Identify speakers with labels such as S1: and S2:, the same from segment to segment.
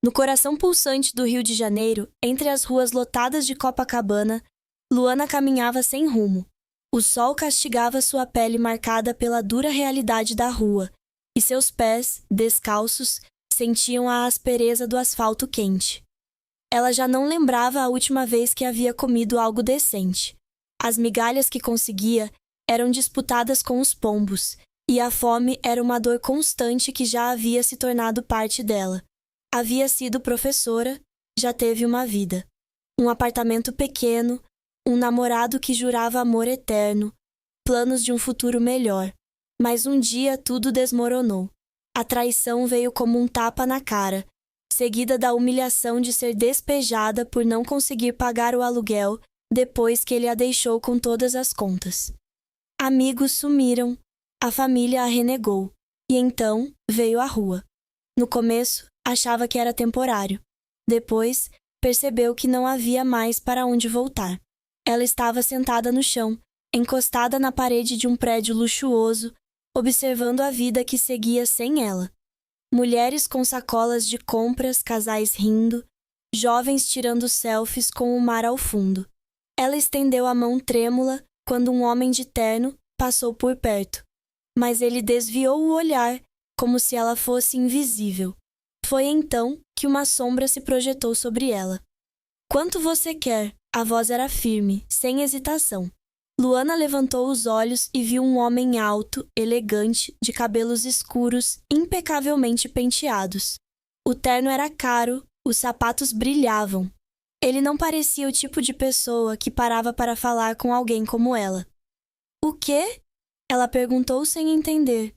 S1: No coração pulsante do Rio de Janeiro, entre as ruas lotadas de Copacabana, Luana caminhava sem rumo. O sol castigava sua pele marcada pela dura realidade da rua, e seus pés, descalços, sentiam a aspereza do asfalto quente. Ela já não lembrava a última vez que havia comido algo decente. As migalhas que conseguia eram disputadas com os pombos, e a fome era uma dor constante que já havia se tornado parte dela. Havia sido professora, já teve uma vida. Um apartamento pequeno, um namorado que jurava amor eterno, planos de um futuro melhor. Mas um dia tudo desmoronou. A traição veio como um tapa na cara, seguida da humilhação de ser despejada por não conseguir pagar o aluguel depois que ele a deixou com todas as contas. Amigos sumiram, a família a renegou, e então veio a rua. No começo, achava que era temporário. Depois, percebeu que não havia mais para onde voltar. Ela estava sentada no chão, encostada na parede de um prédio luxuoso, observando a vida que seguia sem ela. Mulheres com sacolas de compras, casais rindo, jovens tirando selfies com o mar ao fundo. Ela estendeu a mão trêmula quando um homem de terno passou por perto, mas ele desviou o olhar como se ela fosse invisível. Foi então que uma sombra se projetou sobre ela. "Quanto você quer?" A voz era firme, sem hesitação. Luana levantou os olhos e viu um homem alto, elegante, de cabelos escuros, impecavelmente penteados. O terno era caro, os sapatos brilhavam. Ele não parecia o tipo de pessoa que parava para falar com alguém como ela. "O quê?" Ela perguntou sem entender.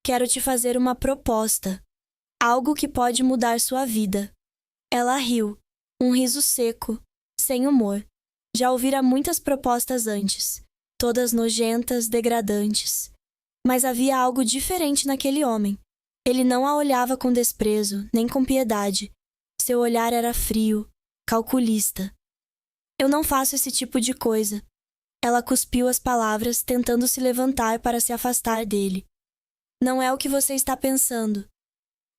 S1: "Quero te fazer uma proposta. Algo que pode mudar sua vida." Ela riu, um riso seco, sem humor. Já ouvira muitas propostas antes, todas nojentas, degradantes. Mas havia algo diferente naquele homem. Ele não a olhava com desprezo, nem com piedade. Seu olhar era frio, calculista. "Eu não faço esse tipo de coisa." Ela cuspiu as palavras, tentando se levantar para se afastar dele. "Não é o que você está pensando."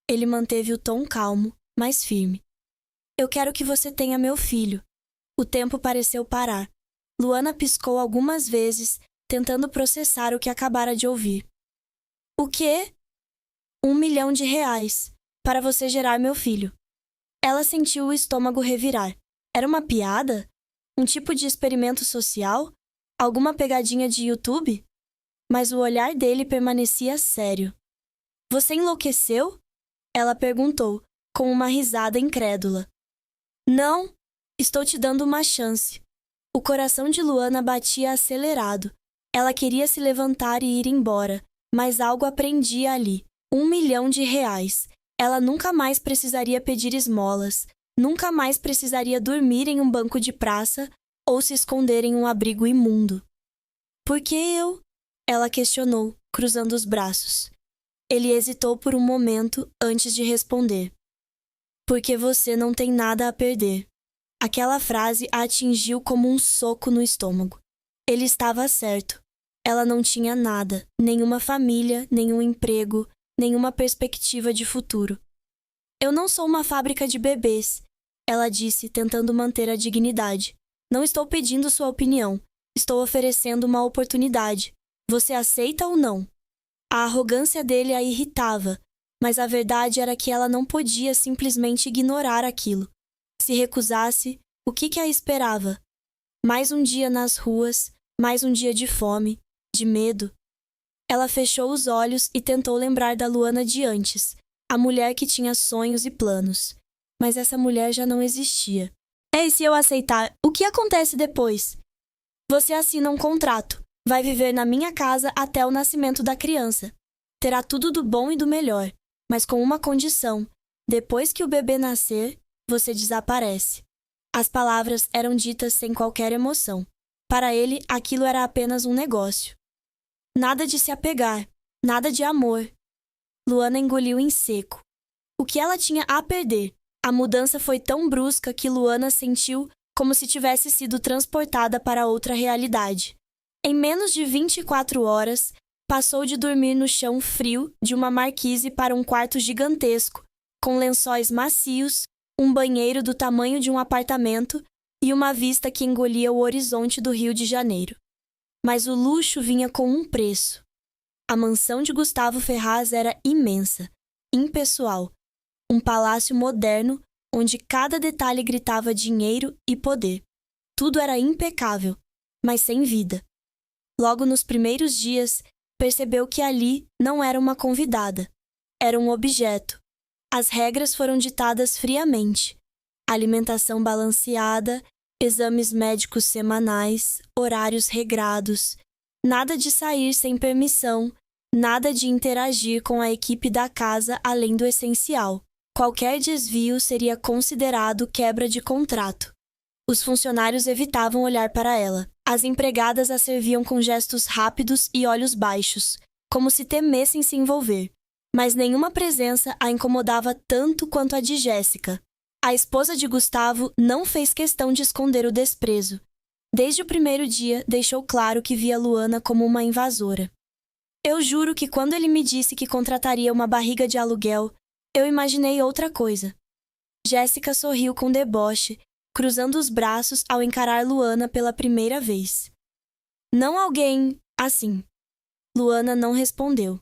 S1: Ele manteve o tom calmo, mas firme. "Eu quero que você tenha meu filho." O tempo pareceu parar. Luana piscou algumas vezes, tentando processar o que acabara de ouvir. "O quê?" "R$ 1 milhão, para você gerar meu filho." Ela sentiu o estômago revirar. Era uma piada? Um tipo de experimento social? Alguma pegadinha de YouTube? Mas o olhar dele permanecia sério. "Você enlouqueceu?" Ela perguntou, com uma risada incrédula. "Não, estou te dando uma chance." O coração de Luana batia acelerado. Ela queria se levantar e ir embora, mas algo a prendia ali. R$ 1 milhão. Ela nunca mais precisaria pedir esmolas, nunca mais precisaria dormir em um banco de praça ou se esconder em um abrigo imundo. "Por que eu?" Ela questionou, cruzando os braços. Ele hesitou por um momento antes de responder. "Porque você não tem nada a perder." Aquela frase a atingiu como um soco no estômago. Ele estava certo. Ela não tinha nada, nenhuma família, nenhum emprego, nenhuma perspectiva de futuro. "Eu não sou uma fábrica de bebês," ela disse, tentando manter a dignidade. "Não estou pedindo sua opinião. Estou oferecendo uma oportunidade. Você aceita ou não?" A arrogância dele a irritava, mas a verdade era que ela não podia simplesmente ignorar aquilo. Se recusasse, o que a esperava? Mais um dia nas ruas, mais um dia de fome, de medo. Ela fechou os olhos e tentou lembrar da Luana de antes, a mulher que tinha sonhos e planos. Mas essa mulher já não existia. "E se eu aceitar, o que acontece depois?" "Você assina um contrato. Vai viver na minha casa até o nascimento da criança. Terá tudo do bom e do melhor, mas com uma condição. Depois que o bebê nascer, você desaparece." As palavras eram ditas sem qualquer emoção. Para ele, aquilo era apenas um negócio. Nada de se apegar, nada de amor. Luana engoliu em seco. O que ela tinha a perder? A mudança foi tão brusca que Luana sentiu como se tivesse sido transportada para outra realidade. Em menos de 24 horas, passou de dormir no chão frio de uma marquise para um quarto gigantesco, com lençóis macios, um banheiro do tamanho de um apartamento e uma vista que engolia o horizonte do Rio de Janeiro. Mas o luxo vinha com um preço. A mansão de Gustavo Ferraz era imensa, impessoal, um palácio moderno onde cada detalhe gritava dinheiro e poder. Tudo era impecável, mas sem vida. Logo nos primeiros dias, percebeu que ali não era uma convidada, era um objeto. As regras foram ditadas friamente. Alimentação balanceada, exames médicos semanais, horários regrados, nada de sair sem permissão, nada de interagir com a equipe da casa além do essencial. Qualquer desvio seria considerado quebra de contrato. Os funcionários evitavam olhar para ela. As empregadas a serviam com gestos rápidos e olhos baixos, como se temessem se envolver. Mas nenhuma presença a incomodava tanto quanto a de Jéssica. A esposa de Gustavo não fez questão de esconder o desprezo. Desde o primeiro dia, deixou claro que via Luana como uma invasora. Eu juro que quando ele me disse que contrataria uma barriga de aluguel, eu imaginei outra coisa. Jéssica sorriu com deboche, cruzando os braços ao encarar Luana pela primeira vez. Não alguém assim. Luana não respondeu.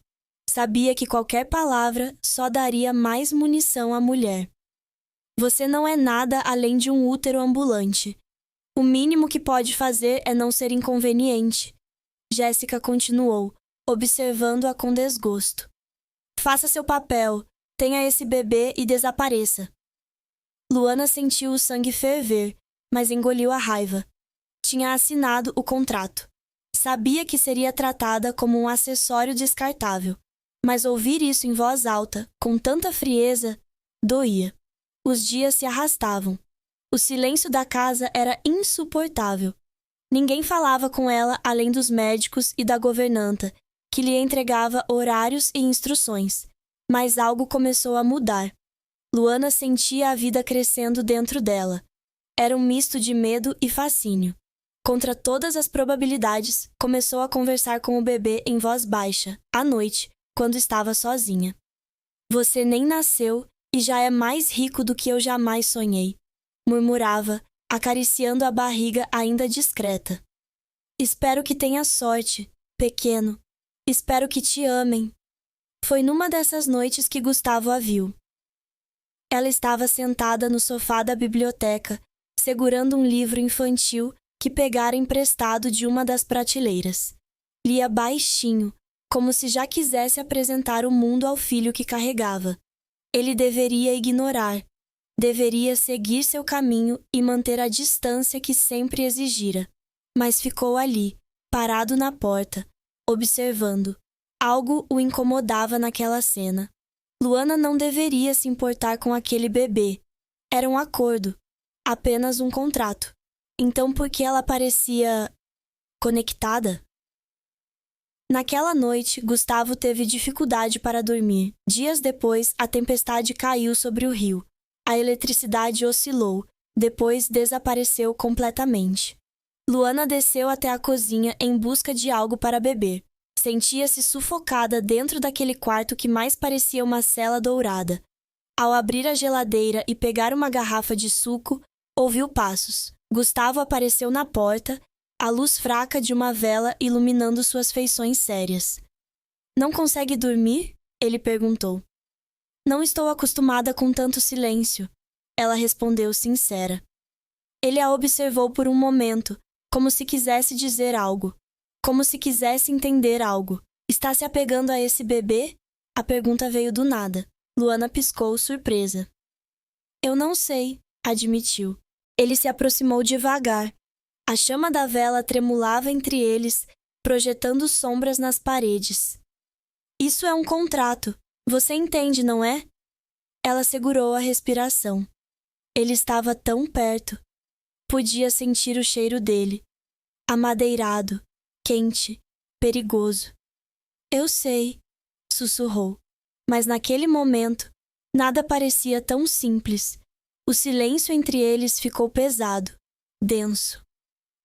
S1: Sabia que qualquer palavra só daria mais munição à mulher. Você não é nada além de um útero ambulante. O mínimo que pode fazer é não ser inconveniente. Jéssica continuou, observando-a com desgosto. Faça seu papel, tenha esse bebê e desapareça. Luana sentiu o sangue ferver, mas engoliu a raiva. Tinha assinado o contrato. Sabia que seria tratada como um acessório descartável. Mas ouvir isso em voz alta, com tanta frieza, doía. Os dias se arrastavam. O silêncio da casa era insuportável. Ninguém falava com ela além dos médicos e da governanta, que lhe entregava horários e instruções. Mas algo começou a mudar. Luana sentia a vida crescendo dentro dela. Era um misto de medo e fascínio. Contra todas as probabilidades, começou a conversar com o bebê em voz baixa, à noite, quando estava sozinha. Você nem nasceu e já é mais rico do que eu jamais sonhei, murmurava, acariciando a barriga ainda discreta. Espero que tenha sorte, pequeno. Espero que te amem. Foi numa dessas noites que Gustavo a viu. Ela estava sentada no sofá da biblioteca, segurando um livro infantil que pegara emprestado de uma das prateleiras. Lia baixinho, como se já quisesse apresentar o mundo ao filho que carregava. Ele deveria ignorar, deveria seguir seu caminho e manter a distância que sempre exigira. Mas ficou ali, parado na porta, observando. Algo o incomodava naquela cena. Luana não deveria se importar com aquele bebê. Era um acordo, apenas um contrato. Então por que ela parecia conectada? Naquela noite, Gustavo teve dificuldade para dormir. Dias depois, a tempestade caiu sobre o rio. A eletricidade oscilou, depois desapareceu completamente. Luana desceu até a cozinha em busca de algo para beber. Sentia-se sufocada dentro daquele quarto que mais parecia uma cela dourada. Ao abrir a geladeira e pegar uma garrafa de suco, ouviu passos. Gustavo apareceu na porta, a luz fraca de uma vela iluminando suas feições sérias. Não consegue dormir? Ele perguntou. Não estou acostumada com tanto silêncio, ela respondeu sincera. Ele a observou por um momento, como se quisesse dizer algo, como se quisesse entender algo. Está se apegando a esse bebê? A pergunta veio do nada. Luana piscou, surpresa. Eu não sei, admitiu. Ele se aproximou devagar. A chama da vela tremulava entre eles, projetando sombras nas paredes. Isso é um contrato. Você entende, não é? Ela segurou a respiração. Ele estava tão perto. Podia sentir o cheiro dele. Amadeirado, quente, perigoso. Eu sei, sussurrou. Mas naquele momento, nada parecia tão simples. O silêncio entre eles ficou pesado, denso.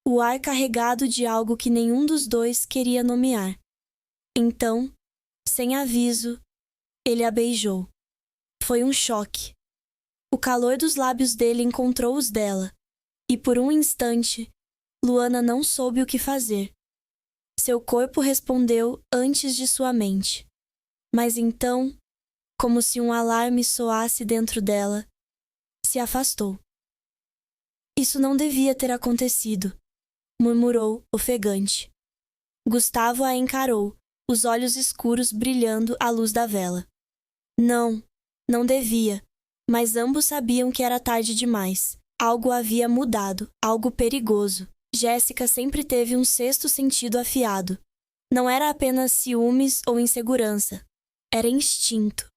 S1: O ar carregado de algo que nenhum dos dois queria nomear. Então, sem aviso, ele a beijou. Foi um choque. O calor dos lábios dele encontrou os dela, e por um instante, Luana não soube o que fazer. Seu corpo respondeu antes de sua mente. Mas então, como se um alarme soasse dentro dela, se afastou. Isso não devia ter acontecido, murmurou, ofegante. Gustavo a encarou, os olhos escuros brilhando à luz da vela. Não, não devia, mas ambos sabiam que era tarde demais. Algo havia mudado, algo perigoso. Jéssica sempre teve um sexto sentido afiado. Não era apenas ciúmes ou insegurança, era instinto.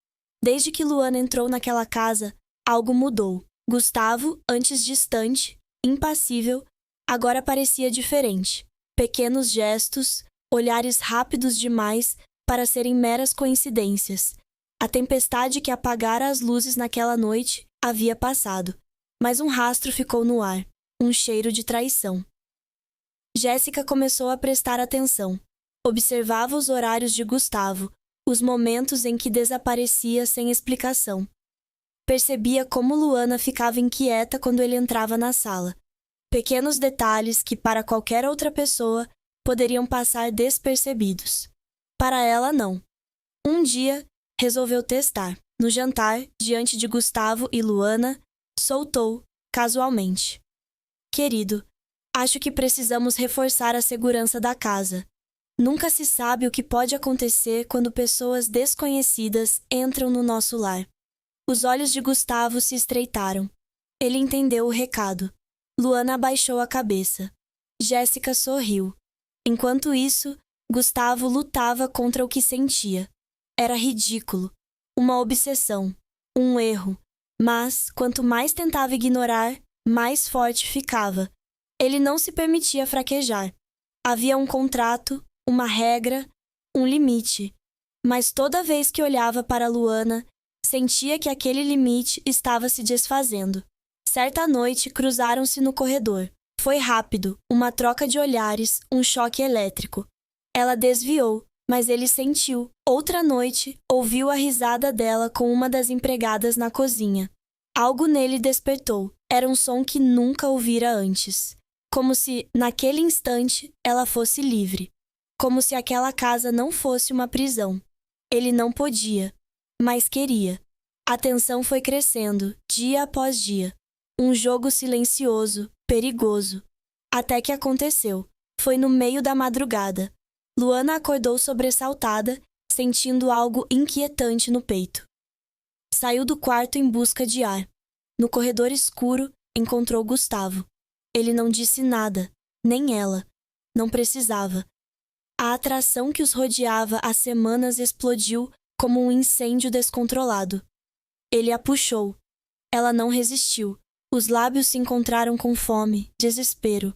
S1: Desde que Luana entrou naquela casa, algo mudou. Gustavo, antes distante, impassível, agora parecia diferente. Pequenos gestos, olhares rápidos demais para serem meras coincidências. A tempestade que apagara as luzes naquela noite havia passado, mas um rastro ficou no ar, um cheiro de traição. Jéssica começou a prestar atenção. Observava os horários de Gustavo, os momentos em que desaparecia sem explicação. Percebia como Luana ficava inquieta quando ele entrava na sala. Pequenos detalhes que, para qualquer outra pessoa, poderiam passar despercebidos. Para ela, não. Um dia, resolveu testar. No jantar, diante de Gustavo e Luana, soltou, casualmente: Querido, acho que precisamos reforçar a segurança da casa. Nunca se sabe o que pode acontecer quando pessoas desconhecidas entram no nosso lar. Os olhos de Gustavo se estreitaram. Ele entendeu o recado. Luana abaixou a cabeça. Jéssica sorriu. Enquanto isso, Gustavo lutava contra o que sentia. Era ridículo, uma obsessão, um erro. Mas, quanto mais tentava ignorar, mais forte ficava. Ele não se permitia fraquejar. Havia um contrato, uma regra, um limite. Mas toda vez que olhava para Luana, sentia que aquele limite estava se desfazendo. Certa noite, cruzaram-se no corredor. Foi rápido, uma troca de olhares, um choque elétrico. Ela desviou, mas ele sentiu. Outra noite, ouviu a risada dela com uma das empregadas na cozinha. Algo nele despertou. Era um som que nunca ouvira antes. Como se, naquele instante, ela fosse livre. Como se aquela casa não fosse uma prisão. Ele não podia, mas queria. A tensão foi crescendo, dia após dia. Um jogo silencioso, perigoso. Até que aconteceu. Foi no meio da madrugada. Luana acordou sobressaltada, sentindo algo inquietante no peito. Saiu do quarto em busca de ar. No corredor escuro, encontrou Gustavo. Ele não disse nada, nem ela. Não precisava. A atração que os rodeava há semanas explodiu como um incêndio descontrolado. Ele a puxou. Ela não resistiu. Os lábios se encontraram com fome, desespero.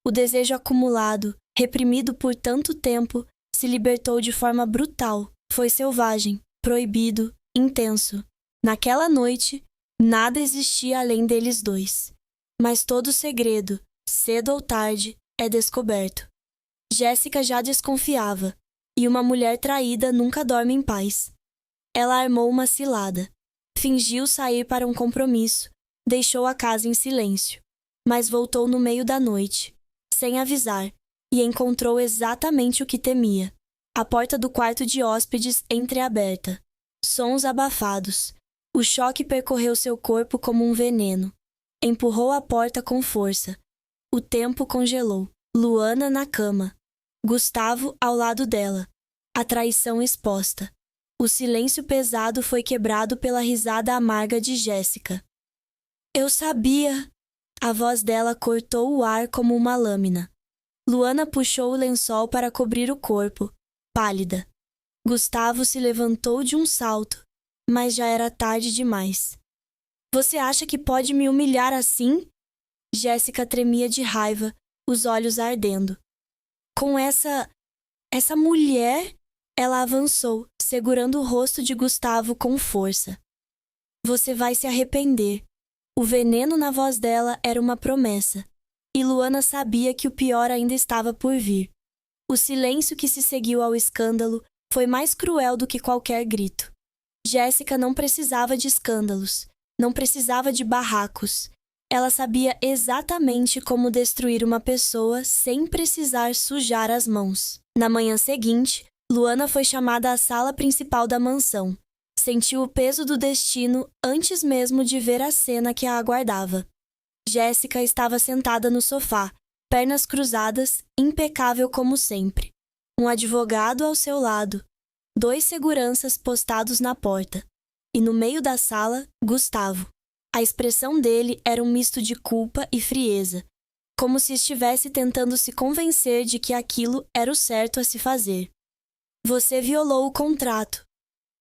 S1: O desejo acumulado, reprimido por tanto tempo, se libertou de forma brutal. Foi selvagem, proibido, intenso. Naquela noite, nada existia além deles dois. Mas todo segredo, cedo ou tarde, é descoberto. Jéssica já desconfiava, e uma mulher traída nunca dorme em paz. Ela armou uma cilada. Fingiu sair para um compromisso, deixou a casa em silêncio, mas voltou no meio da noite, sem avisar, e encontrou exatamente o que temia. A porta do quarto de hóspedes entreaberta. Sons abafados. O choque percorreu seu corpo como um veneno. Empurrou a porta com força. O tempo congelou. Luana na cama. Gustavo ao lado dela. A traição exposta. O silêncio pesado foi quebrado pela risada amarga de Jéssica. Eu sabia! A voz dela cortou o ar como uma lâmina. Luana puxou o lençol para cobrir o corpo, pálida. Gustavo se levantou de um salto, mas já era tarde demais. Você acha que pode me humilhar assim? Jéssica tremia de raiva, os olhos ardendo. Com essa mulher, ela avançou, segurando o rosto de Gustavo com força. Você vai se arrepender. O veneno na voz dela era uma promessa, e Luana sabia que o pior ainda estava por vir. O silêncio que se seguiu ao escândalo foi mais cruel do que qualquer grito. Jéssica não precisava de escândalos, não precisava de barracos. Ela sabia exatamente como destruir uma pessoa sem precisar sujar as mãos. Na manhã seguinte, Luana foi chamada à sala principal da mansão. Sentiu o peso do destino antes mesmo de ver a cena que a aguardava. Jéssica estava sentada no sofá, pernas cruzadas, impecável como sempre. Um advogado ao seu lado, 2 seguranças postados na porta. E no meio da sala, Gustavo. A expressão dele era um misto de culpa e frieza, como se estivesse tentando se convencer de que aquilo era o certo a se fazer. Você violou o contrato.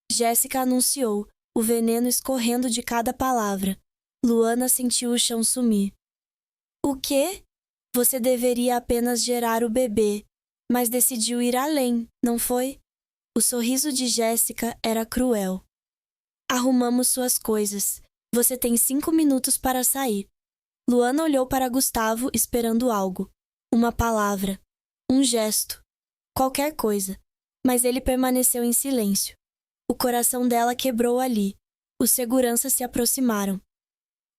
S1: Jéssica anunciou, o veneno escorrendo de cada palavra. Luana sentiu o chão sumir. O quê? Você deveria apenas gerar o bebê, mas decidiu ir além, não foi? O sorriso de Jéssica era cruel. Arrumamos suas coisas. Você tem 5 minutos para sair. Luana olhou para Gustavo esperando algo. Uma palavra. Um gesto. Qualquer coisa. Mas ele permaneceu em silêncio. O coração dela quebrou ali. Os seguranças se aproximaram.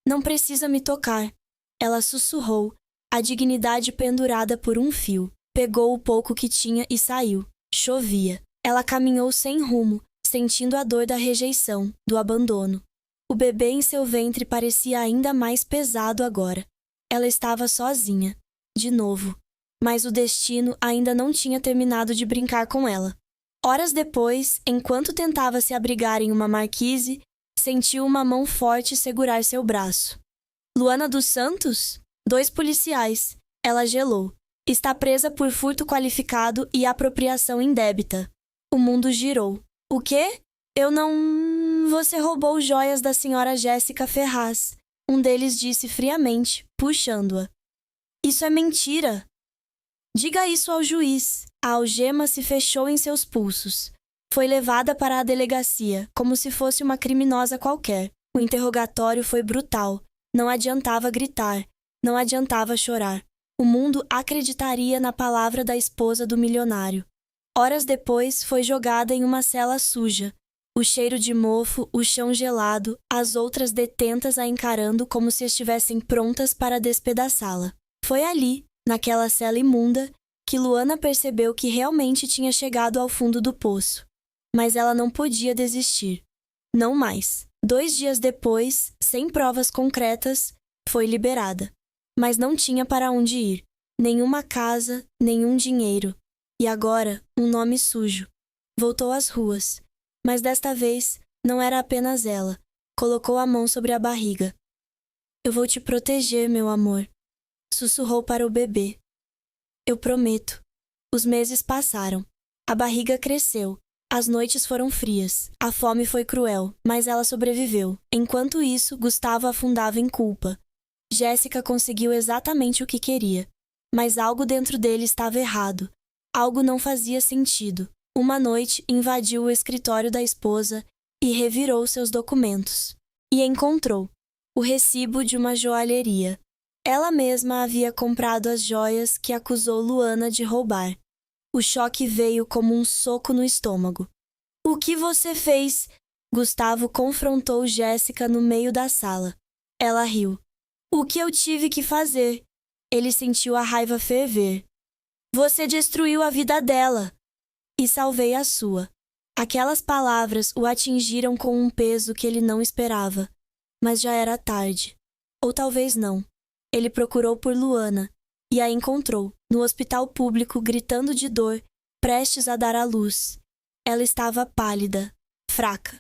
S1: Não precisa me tocar. Ela sussurrou, a dignidade pendurada por um fio. Pegou o pouco que tinha e saiu. Chovia. Ela caminhou sem rumo, sentindo a dor da rejeição, do abandono. O bebê em seu ventre parecia ainda mais pesado agora. Ela estava sozinha, de novo. Mas o destino ainda não tinha terminado de brincar com ela. Horas depois, enquanto tentava se abrigar em uma marquise, sentiu uma mão forte segurar seu braço. Luana dos Santos? 2 policiais. Ela gelou. Está presa por furto qualificado e apropriação indébita. O mundo girou. O quê? Eu não... Você roubou joias da senhora Jéssica Ferraz. Um deles disse friamente, puxando-a. Isso é mentira. Diga isso ao juiz. A algema se fechou em seus pulsos. Foi levada para a delegacia, como se fosse uma criminosa qualquer. O interrogatório foi brutal. Não adiantava gritar. Não adiantava chorar. O mundo acreditaria na palavra da esposa do milionário. Horas depois, foi jogada em uma cela suja. O cheiro de mofo, o chão gelado, as outras detentas a encarando como se estivessem prontas para despedaçá-la. Foi ali, naquela cela imunda, que Luana percebeu que realmente tinha chegado ao fundo do poço. Mas ela não podia desistir. Não mais. 2 dias depois, sem provas concretas, foi liberada. Mas não tinha para onde ir. Nenhuma casa, nenhum dinheiro. E agora, um nome sujo. Voltou às ruas. Mas desta vez, não era apenas ela. Colocou a mão sobre a barriga. Eu vou te proteger, meu amor. Sussurrou para o bebê. Eu prometo. Os meses passaram. A barriga cresceu. As noites foram frias. A fome foi cruel, mas ela sobreviveu. Enquanto isso, Gustavo afundava em culpa. Jéssica conseguiu exatamente o que queria. Mas algo dentro dele estava errado. Algo não fazia sentido. Uma noite, invadiu o escritório da esposa e revirou seus documentos. E encontrou o recibo de uma joalheria. Ela mesma havia comprado as joias que acusou Luana de roubar. O choque veio como um soco no estômago. O que você fez? Gustavo confrontou Jéssica no meio da sala. Ela riu. O que eu tive que fazer? Ele sentiu a raiva ferver. Você destruiu a vida dela. E salvei a sua. Aquelas palavras o atingiram com um peso que ele não esperava. Mas já era tarde. Ou talvez não. Ele procurou por Luana e a encontrou, no hospital público, gritando de dor, prestes a dar à luz. Ela estava pálida, fraca.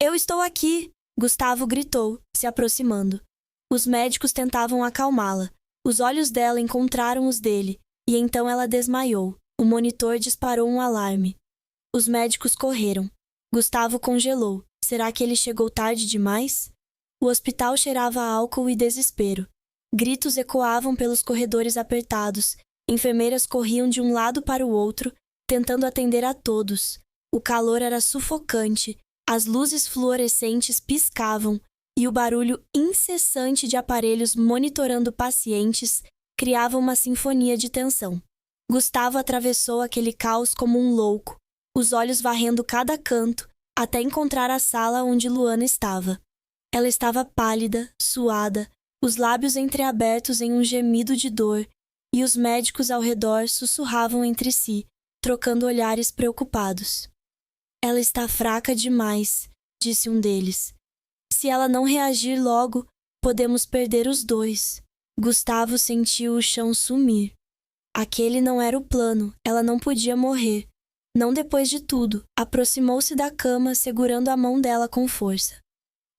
S1: Eu estou aqui! Gustavo gritou, se aproximando. Os médicos tentavam acalmá-la. Os olhos dela encontraram os dele, e então ela desmaiou. O monitor disparou um alarme. Os médicos correram. Gustavo congelou. Será que ele chegou tarde demais? O hospital cheirava a álcool e desespero. Gritos ecoavam pelos corredores apertados. Enfermeiras corriam de um lado para o outro, tentando atender a todos. O calor era sufocante. As luzes fluorescentes piscavam e o barulho incessante de aparelhos monitorando pacientes criava uma sinfonia de tensão. Gustavo atravessou aquele caos como um louco, os olhos varrendo cada canto, até encontrar a sala onde Luana estava. Ela estava pálida, suada, os lábios entreabertos em um gemido de dor, e os médicos ao redor sussurravam entre si, trocando olhares preocupados. Ela está fraca demais, disse um deles. Se ela não reagir logo, podemos perder os dois. Gustavo sentiu o chão sumir. Aquele não era o plano, ela não podia morrer. Não depois de tudo. Aproximou-se da cama, segurando a mão dela com força.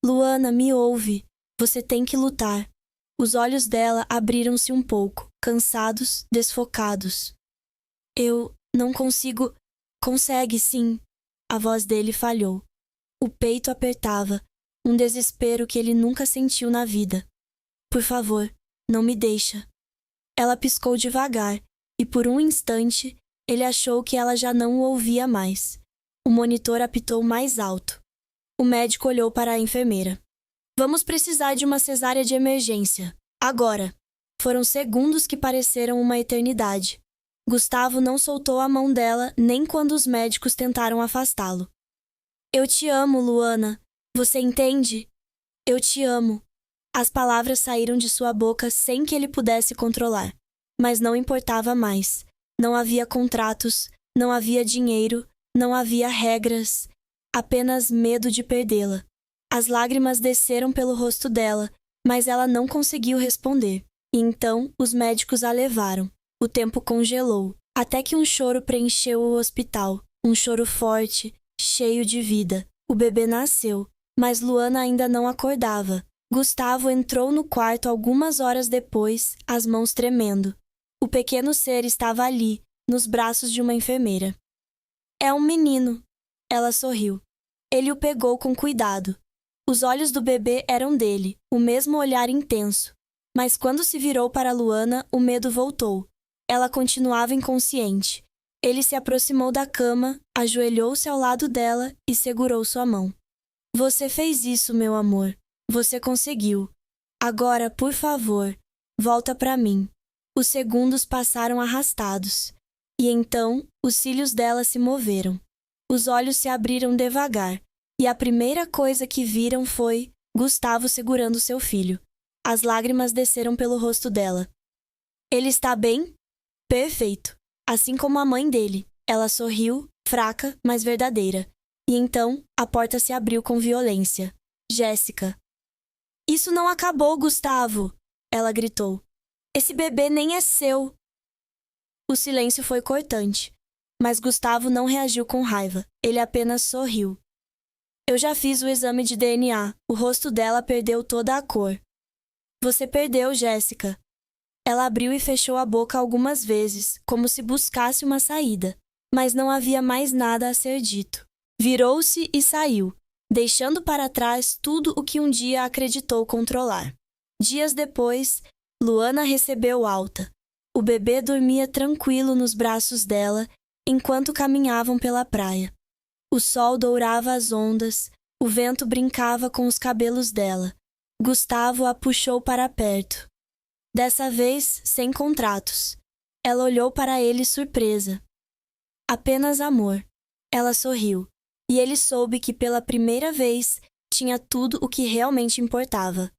S1: Luana, me ouve. Você tem que lutar. Os olhos dela abriram-se um pouco, cansados, desfocados. Eu não consigo. Consegue, sim. A voz dele falhou. O peito apertava, um desespero que ele nunca sentiu na vida. Por favor, não me deixa. Ela piscou devagar, e por um instante, ele achou que ela já não o ouvia mais. O monitor apitou mais alto. O médico olhou para a enfermeira. Vamos precisar de uma cesárea de emergência. Agora. Foram segundos que pareceram uma eternidade. Gustavo não soltou a mão dela nem quando os médicos tentaram afastá-lo. Eu te amo, Luana. Você entende? Eu te amo. As palavras saíram de sua boca sem que ele pudesse controlar. Mas não importava mais. Não havia contratos, não havia dinheiro, não havia regras. Apenas medo de perdê-la. As lágrimas desceram pelo rosto dela, mas ela não conseguiu responder. E então os médicos a levaram. O tempo congelou, até que um choro preencheu o hospital. Um choro forte, cheio de vida. O bebê nasceu, mas Luana ainda não acordava. Gustavo entrou no quarto algumas horas depois, as mãos tremendo. O pequeno ser estava ali, nos braços de uma enfermeira. É um menino. Ela sorriu. Ele o pegou com cuidado. Os olhos do bebê eram dele, o mesmo olhar intenso. Mas quando se virou para Luana, o medo voltou. Ela continuava inconsciente. Ele se aproximou da cama, ajoelhou-se ao lado dela e segurou sua mão. Você fez isso, meu amor. Você conseguiu. Agora, por favor, volta para mim. Os segundos passaram arrastados. E então, os cílios dela se moveram. Os olhos se abriram devagar. E a primeira coisa que viram foi Gustavo segurando seu filho. As lágrimas desceram pelo rosto dela. Ele está bem? Perfeito. Assim como a mãe dele. Ela sorriu, fraca, mas verdadeira. E então, a porta se abriu com violência. Jéssica. Isso não acabou, Gustavo! Ela gritou. Esse bebê nem é seu. O silêncio foi cortante. Mas Gustavo não reagiu com raiva. Ele apenas sorriu. Eu já fiz o exame de DNA. O rosto dela perdeu toda a cor. Você perdeu, Jéssica. Ela abriu e fechou a boca algumas vezes, como se buscasse uma saída. Mas não havia mais nada a ser dito. Virou-se e saiu, deixando para trás tudo o que um dia acreditou controlar. Dias depois, Luana recebeu alta. O bebê dormia tranquilo nos braços dela, enquanto caminhavam pela praia. O sol dourava as ondas, o vento brincava com os cabelos dela. Gustavo a puxou para perto. Dessa vez, sem contratos. Ela olhou para ele surpresa. Apenas amor. Ela sorriu, e ele soube que pela primeira vez tinha tudo o que realmente importava.